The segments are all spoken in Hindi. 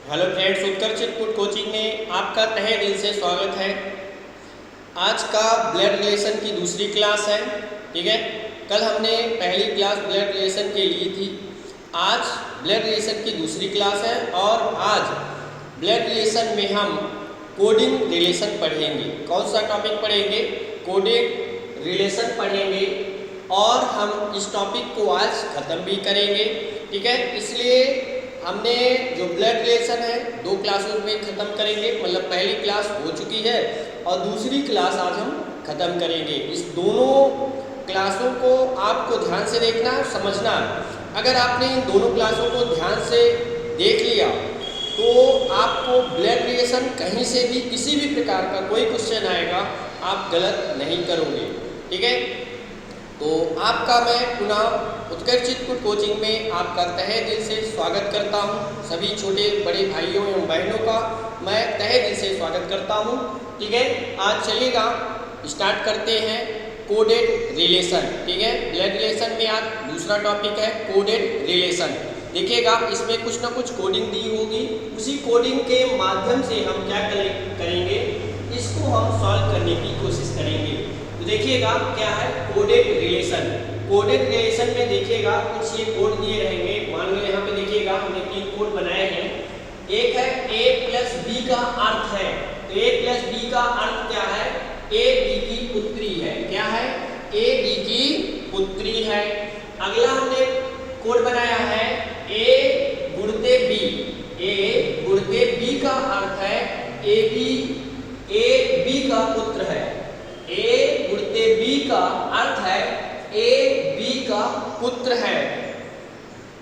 हेलो फ्रेंड्स, उत्कर्ष चिटकुट कोचिंग में आपका तहे दिल से स्वागत है। आज का ब्लड रिलेशन की दूसरी क्लास है। ठीक है, कल हमने पहली क्लास ब्लड रिलेशन की ली थी। आज ब्लड रिलेशन की दूसरी क्लास है और आज ब्लड रिलेशन में हम कोडिंग रिलेशन पढ़ेंगे। कौन सा टॉपिक पढ़ेंगे? कोडिंग रिलेशन पढ़ेंगे और हम इस टॉपिक को आज ख़त्म भी करेंगे। ठीक है, इसलिए हमने जो ब्लड रिलेशन है 2 क्लासों में ख़त्म करेंगे। मतलब पहली क्लास हो चुकी है और दूसरी क्लास आज हम ख़त्म करेंगे। इस दोनों क्लासों को आपको ध्यान से देखना है, समझना है। अगर आपने इन दोनों क्लासों को ध्यान से देख लिया तो आपको ब्लड रिलेशन कहीं से भी किसी भी प्रकार का कोई क्वेश्चन आएगा आप गलत नहीं करोगे। ठीक है, तो आपका मैं पुनः उत्कर्ष चिटकुट कोचिंग में आपका तहे दिल से स्वागत करता हूं। सभी छोटे बड़े भाइयों एवं बहनों का मैं तहे दिल से स्वागत करता हूं। ठीक है, आज चलिएगा स्टार्ट करते हैं कोडेड रिलेशन। ठीक है, ब्लड रिलेशन में आज दूसरा टॉपिक है कोडेड रिलेशन। देखिएगा, इसमें कुछ ना कुछ कोडिंग दी होगी, उसी कोडिंग के माध्यम से हम क्या करेंगे, इसको हम सॉल्व करने की कोशिश करेंगे। देखिएगा क्या है कोडेड रिलेशन। कोडेड रिलेशन में देखिएगा कुछ ये कोड दिए रहेंगे। मान लो यहाँ पे देखिएगा हमने 3 कोड बनाए हैं। एक है a प्लस बी का अर्थ है, तो a प्लस बी का अर्थ क्या है? a b की पुत्री है। क्या है? a b की पुत्री है। अगला हमने कोड बनाया है a गुणते b। a गुणते b का अर्थ है a b का पुत्र है। a गुणते b का अर्थ है a b का पुत्र है।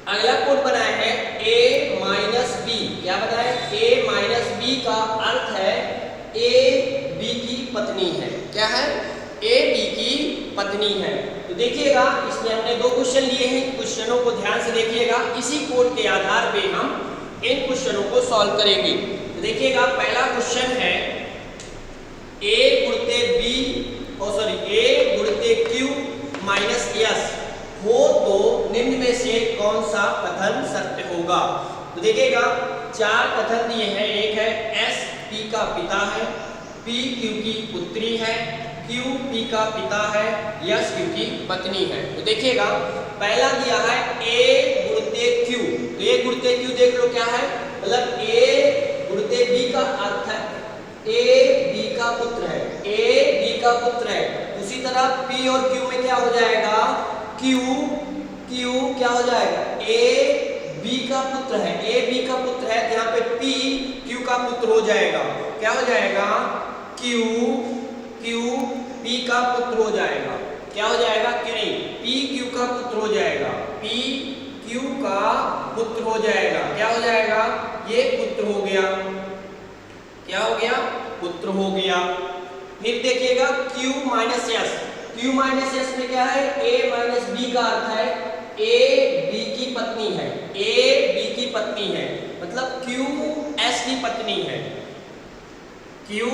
अगला कोड बनाया है a माइनस b। क्या बनाया? a माइनस b का अर्थ है a b की पत्नी है। क्या है? a b की पत्नी है। तो देखिएगा इसमें हमने 2 क्वेश्चन लिए हैं। क्वेश्चनों को ध्यान से देखिएगा, इसी कोड के आधार पे हम इन क्वेश्चनों को सॉल्व करेंगे। तो देखिएगा पहला क्वेश्चन है a गुणते b a गुणते q minus s हो तो निम्न में से कौन सा कथन सत्य होगा? तो देखिएगा 4 कथन दिए हैं। एक है s p का पिता है, p q की पुत्री है, q p का पिता है, s q की पत्नी है। तो देखिएगा पहला दिया है a गुणते q। तो a गुणते q देख लो क्या है, मतलब a गुणते b का अर्थ है a b का पुत्र है। a b का पुत्र है। उसी तरह p और q में क्या हो जाएगा? q क्या हो जाएगा? a b का पुत्र है। a b का पुत्र है, यहाँ पे p q का पुत्र हो जाएगा। क्या हो जाएगा? q p का पुत्र हो जाएगा। क्या हो जाएगा? कि नहीं, p q का पुत्र हो जाएगा। p q का पुत्र हो जाएगा। क्या हो जाएगा? ये पुत्र हो गया। क्या हो गया? पुत्र हो गया। फिर देखिएगा q minus s। q minus s में क्या है? a माइनस b का अर्थ है a b की पत्नी है। a b की पत्नी है, मतलब q s की पत्नी है। q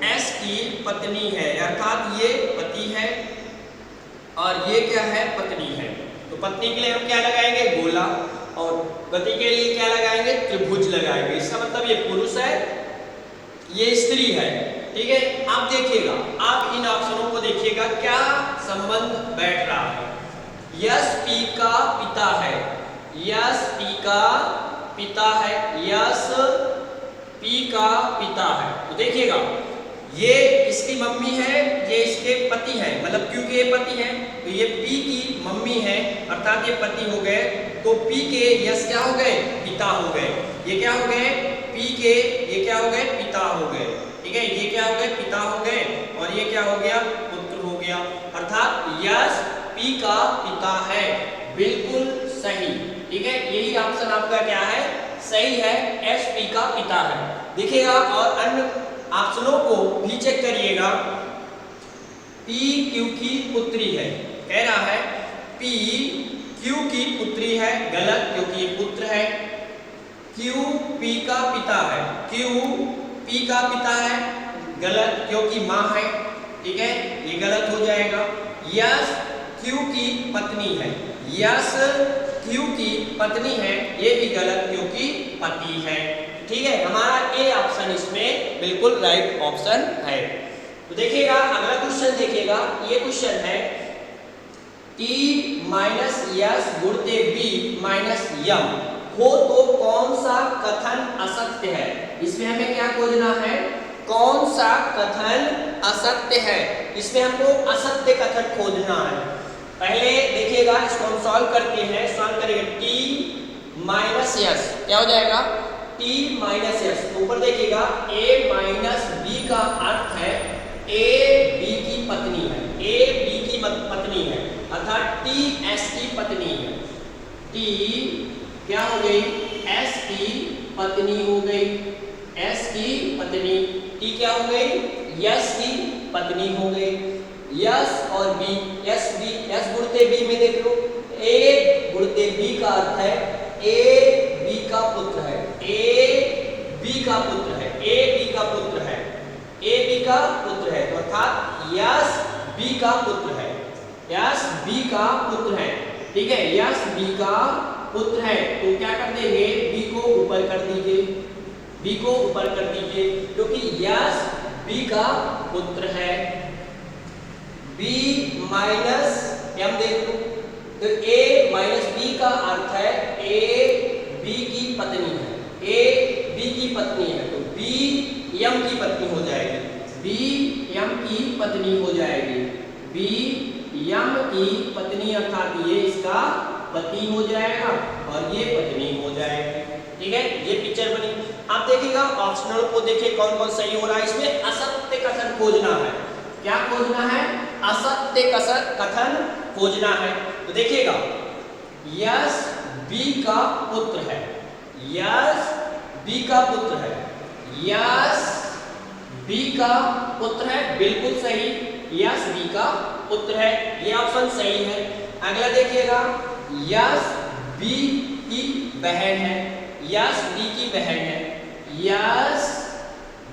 s की पत्नी है, अर्थात ये पति है और ये क्या है? पत्नी है। तो पत्नी के लिए हम क्या लगाएंगे? गोला, और पति के लिए क्या लगाएंगे? त्रिभुज लगाएंगे। इसका मतलब ये पुरुष है, ये स्त्री है। ठीक है, आप देखिएगा, आप इन ऑप्शनों को देखिएगा क्या संबंध बैठ रहा है। यस पी का पिता है, यस पी का पिता है, यस पी का पिता है। तो देखिएगा ये इसकी मम्मी है, ये इसके पति है, मतलब क्योंकि ये पति है तो ये पी की मम्मी है, अर्थात ये पति हो गए। तो पी के यस क्या हो गए? पिता हो गए। ये क्या हो गए? पी के ये क्या हो गए? पिता हो गए। ठीक है, ये क्या हो गए? पिता हो गए, और ये क्या हो गया? पुत्र हो गया। अर्थात यस पी का पिता है। बिल्कुल सही। ठीक है, यही ऑप्शन आपका क्या है? सही है, एस पी का पिता है। देखिएगा और अन्य ऑप्शनों को भी चेक करिएगा। पी क्यू की पुत्री है, कह रहा है पी क्यू की पुत्री है, गलत, क्योंकि ये पुत्र है। क्यू पी का पिता है, क्यू पी का पिता है, गलत, क्योंकि माँ है। ठीक है, ये गलत हो जाएगा। यस क्यू की पत्नी है, यस क्यू की पत्नी है, ये भी गलत, क्योंकि पति है। ठीक है, हमारा ए ऑप्शन इसमें बिल्कुल राइट ऑप्शन है। तो देखिएगा अगला क्वेश्चन देखिएगा, ये क्वेश्चन है t माइनस यस गुणित b माइनस यम हो तो कौन सा कथन असत्य है। इसमें हमें क्या खोजना है, कौन सा कथन असत्य है, इसमें हमको असत्य कथन खोजना है। पहले देखिएगा इसको हम सॉल्व करते हैं, सॉल्व करेंगे t माइनस यस क्या हो जाएगा, t माइनस यस, ऊपर देखिएगा a माइनस b का अर्थ है a b की पत्नी है, a b की पत्नी है, अर्थात t s की पत्नी है, t क्या हो गई, s की पत्नी हो गई, s की पत्नी, t क्या हो गई, यस की पत्नी हो गई, यस और b, s b, s गुणित b में देख लो, a गुणित b का अर्थ है a b का पुत्र है, a b का पुत्र है, a b का पुत्र है, a b का पुत्र है, तो अर्थात यस b का पुत्र है, यस b का पुत्र है, ठीक है, यस b का पुत्र है, तो क्या कर देंगे, b को ऊपर कर दीजिए, b को ऊपर कर दीजिए, क्योंकि यस b का पुत्र है, b माइनस m देख लो, तो a माइनस b का अर्थ है a b की पत्नी है, a b की पत्नी है, तो b m की पत्नी हो जाएगी, b m की पत्नी हो जाएगी, b m की पत्नी अर्थात ये इसका पति हो जाएगा और ये पत्नी हो जाएगी, ठीक है, ये पिक्चर बनी। आप देखिएगा ऑप्शनल को देखिए कौन कौन सही हो रहा है, इसमें असत्य कथन खोजना है, क्या खोजना है, असत्य कथन खोजना है। तो देखिएगा यस b का पुत्र है, यस b का पुत्र है, यस b का पुत्र है, बिल्कुल सही, यस b का पुत्र है, ये ऑप्शन सही है। अगला देखिएगा यस b की बहन है, यस b की बहन है, यस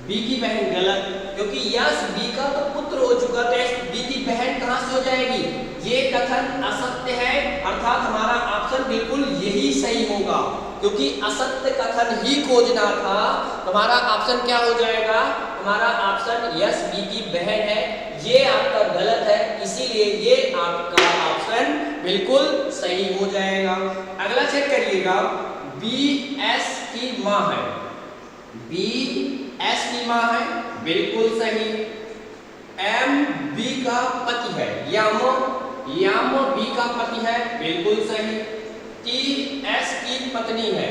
b की बहन गलत, क्योंकि यस b का तो पुत्र हो चुका, तो यस b की बहन कहां से हो जाएगी, ये कथन असत्य है, अर्थात हमारा ऑप्शन बिल्कुल यही सही होगा, क्योंकि असत्य कथन ही खोजना था, हमारा ऑप्शन क्या हो जाएगा, हमारा ऑप्शन यस b की बहन है, ये आपका गलत है, इसीलिए ये आपका ऑप्शन बिल्कुल सही हो जाएगा। अगला चेक करिएगा बी एस की माँ है, बी एस की माँ है, बिल्कुल सही, एम बी का पति है, यम बी का पति है, बिल्कुल सही, टी एस की पत्नी है,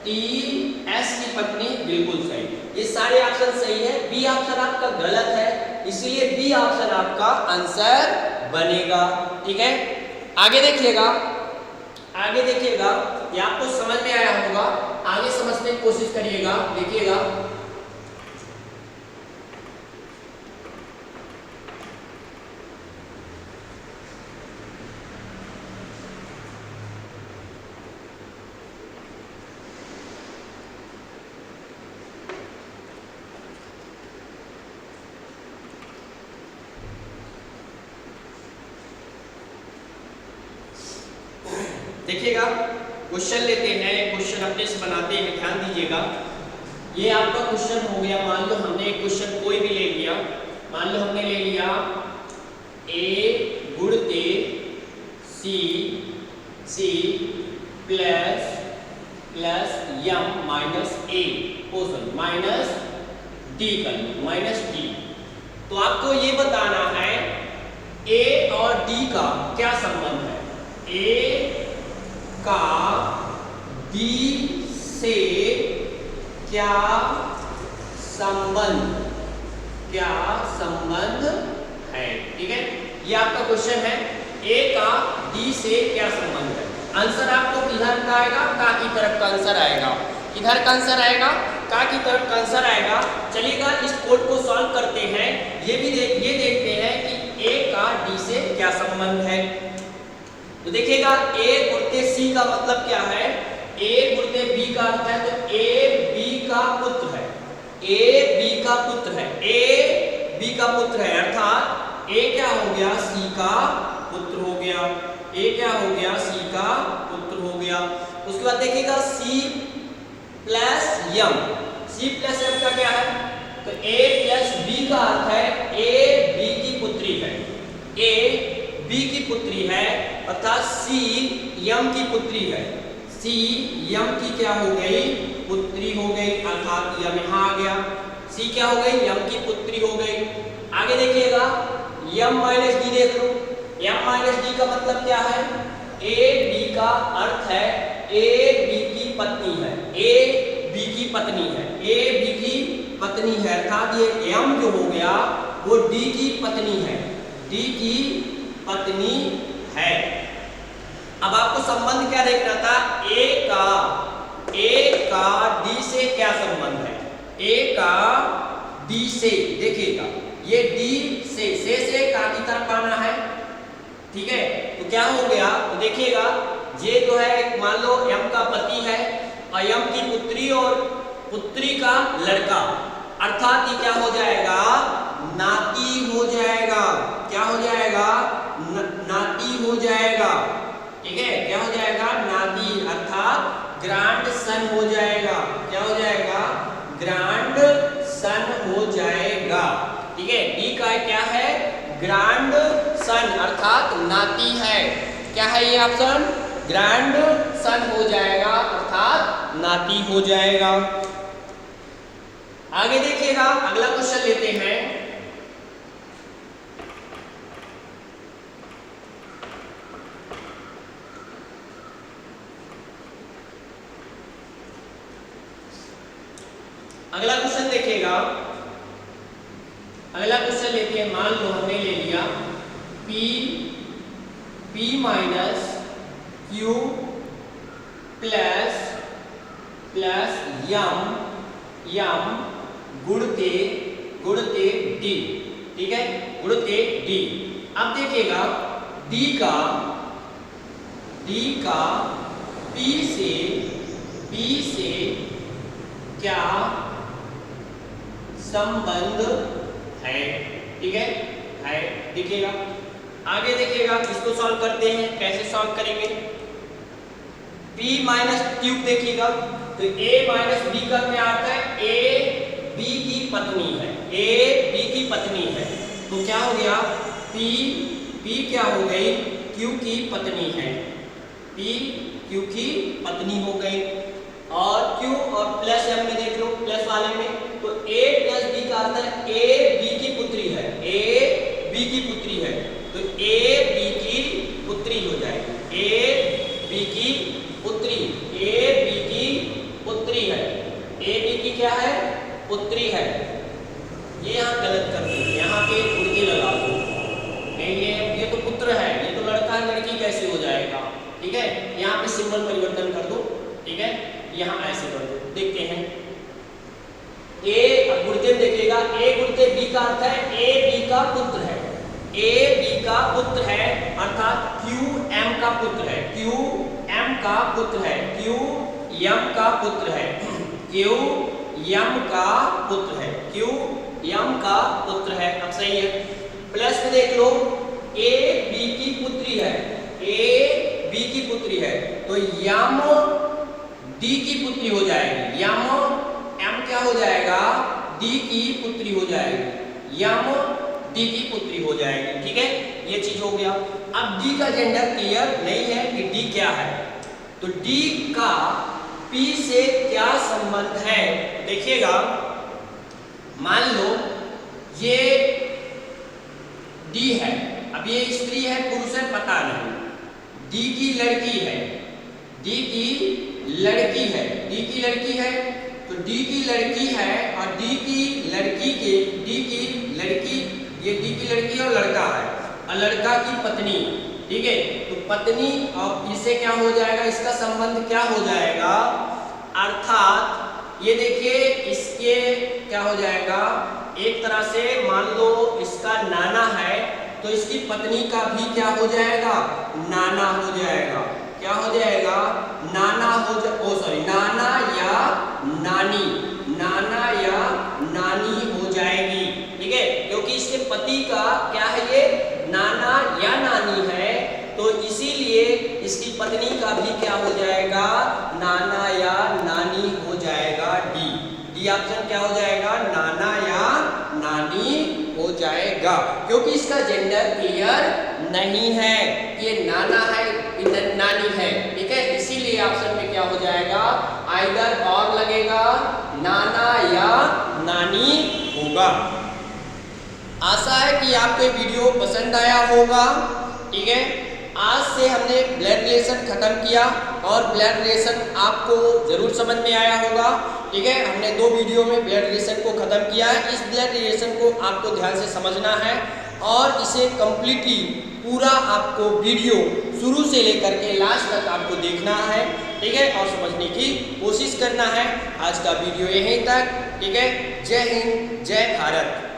टी एस की पत्नी, बिल्कुल सही, ये सारे ऑप्शन सही है, बी ऑप्शन आपका गलत है, इसलिए बी ऑप्शन आपका आंसर बनेगा, ठीक है। आगे देखिएगा, आगे देखिएगा, ये आपको समझ में आया होगा, आगे समझने की कोशिश करिएगा, देखिएगा देखिएगा क्वेश्चन लेते हैं, क्वेश्चन अपने से बनाते हैं, ध्यान दीजिएगा। ये आपका क्वेश्चन हो गया, मान लो हमने एक क्वेश्चन कोई भी ले लिया, मान लो हमने ले लिया a गुणित c plus m minus a minus d कर लो, माइनस d। तो आपको ये बताना है a और d का क्या संबंध है, a का d से क्या संबंध है, ठीक है, ये आपका क्वेश्चन है, a का d से क्या संबंध है। आंसर आपको किधर का आएगा, का की तरफ का आंसर आएगा, किधर का आंसर आएगा, का की तरफ का आंसर आएगा। चलिएगा इस कोड को सॉल्व करते हैं, ये देखते हैं कि a का d से क्या संबंध है। तो देखिएगा a गुणित c का मतलब क्या है, a गुणित b का अर्थ है, तो a b का पुत्र है, a b का पुत्र है, a b का पुत्र है, अर्थात a क्या हो गया, c का पुत्र हो गया, a क्या हो गया, c का पुत्र हो गया। उसके बाद देखिएगा c प्लस यम। सी प्लस एम का क्या है? तो ए प्लस बी का अर्थ है ए बी की पुत्री है, ए बी की पुत्री है, अर्थात सी यम की पुत्री है। सी यम की क्या हो गई? पुत्री हो गई, अर्थात यम यहाँ आ गया। सी क्या हो गई? यम की पुत्री हो गई। आगे देखिएगा यम माइनस डी देख लो। यम माइनस डी का मतलब क्या है? ए बी का अर्थ है ए बी की पत्नी है, ए बी की पत्नी है, ए बी की पत्नी है, अर्थात ये एम जो हो गया वो डी की पत्नी है, डी की पत्नी है। अब आपको संबंध क्या देखना था? ए का डी से क्या संबंध है? ए का डी से, देखिएगा ये डी से का की तरफ आना है, ठीक है। तो क्या हो गया? तो देखिएगा ये जो है मान लो यम का पति है और यम की पुत्री और पुत्री का लड़का, अर्थात ये क्या हो जाएगा? नाती हो जाएगा। क्या हो जाएगा? नाती हो जाएगा, ठीक है। क्या हो जाएगा? नाती, अर्थात ग्रैंड सन हो जाएगा। क्या हो जाएगा? ग्रैंड सन हो जाएगा, ठीक है। डी का क्या है? ग्रैंड सन, अर्थात नाती है। क्या है ये ऑप्शन? ग्रैंड सन हो जाएगा, अर्थात नाती हो जाएगा। आगे देखिएगा अगला क्वेश्चन लेते हैं। अगला क्वेश्चन देखिएगा, अगला क्वेश्चन लेते हैं। मान लो हमने ले लिया P माइनस Q प्लस यम गुणते D, ठीक है, गुणते D। अब देखिएगा D का P से क्या संबंध है, ठीक है, देखिएगा। आगे देखिएगा इसको सॉल्व करते हैं। कैसे सॉल्व करेंगे? P माइनस क्यूब देखिएगा, तो A माइनस बी का क्या आता है? ए बी की पत्नी है, ए बी की पत्नी है। तो क्या हो गया? P क्या हो गई? Q की पत्नी है, P Q की पत्नी हो गई। और Q और प्लस एम में देख लो, प्लस वाले में तो A प्लस बी का अर्थ है ए बी की पुत्री है, ए बी की पुत्री है, तो ए बी की पुत्री हो जाएगी, ए बी की पुत्री, ए बी की पुत्री है, ए बी की क्या है? पुत्री है। ये यहाँ गलत कर दो, यहाँ पे उल्टी लगा दो, ये तो पुत्र है, ये तो लड़का है, लड़की कैसे हो जाएगा, ठीक है। यहाँ पे सिंबल परिवर्तन कर दो, ठीक है, यहाँ ऐसे कर दो। देखते हैं ए गुणते देखिएगा, ए गुणते बी का अर्थ है ए बी का पुत्र है, ए बी का पुत्र है, अर्थात क्यू एम का पुत्र है, क्यू एम का पुत्र है, क्यू यम का पुत्र है, क्यू यम का पुत्र है, क्यू यम का पुत्र है। अब सही है। प्लस में देख लो ए बी की पुत्री है, ए बी की पुत्री है, तो यम डी की पुत्री हो जाएगी, यम एम क्या हो जाएगा? डी की पुत्री हो जाएगी, यम डी की पुत्री हो जाएगी, ठीक है। ये चीज हो गया। अब डी का जेंडर क्लियर नहीं है कि डी क्या है, तो डी का पी से क्या संबंध है? देखिएगा मान लो ये डी है, अब ये स्त्री है पुरुष है पता नहीं, डी की लड़की है, डी की लड़की है, डी की लड़की है, तो डी की लड़की है और डी की लड़की के डी की लड़की, ये डी की लड़की और लड़का है और लड़का की पत्नी, ठीक है। तो पत्नी और इससे क्या हो जाएगा? इसका संबंध क्या हो जाएगा? अर्थात ये देखिए इसके क्या हो जाएगा? एक तरह से मान लो इसका नाना है तो इसकी पत्नी का भी क्या हो जाएगा? नाना हो जाएगा। क्या हो जाएगा? नाना नाना या नानी, नाना या नानी हो जाएगी, ठीक है, क्योंकि इसके पति का क्या है? ये नाना या नानी है, तो इसीलिए इसकी पत्नी का भी क्या हो जाएगा? नाना या नानी हो जाएगा। डी ऑप्शन क्या हो जाएगा, नाना या नानी हो जाएगा, क्योंकि इसका जेंडर क्लियर नहीं है, ये नाना है नानी है, ठीक है, इसीलिए ऑप्शन में क्या हो जाएगा, आइदर और लगेगा, नाना या नानी होगा। आशा है कि आपको ये वीडियो पसंद आया होगा, ठीक है। आज से हमने ब्लड रिलेशन खत्म किया और ब्लड रिलेशन आपको जरूर समझ में आया होगा, ठीक है। हमने 2 वीडियो में ब्लड रिलेशन को खत्म किया है। इस ब्लड रिलेशन को आपको ध्यान से समझना है और इसे कंप्लीटली पूरा आपको वीडियो शुरू से लेकर के लास्ट तक आपको देखना है, ठीक है, और समझने की कोशिश करना है। आज का वीडियो यहीं तक, ठीक है। जय हिंद, जय भारत।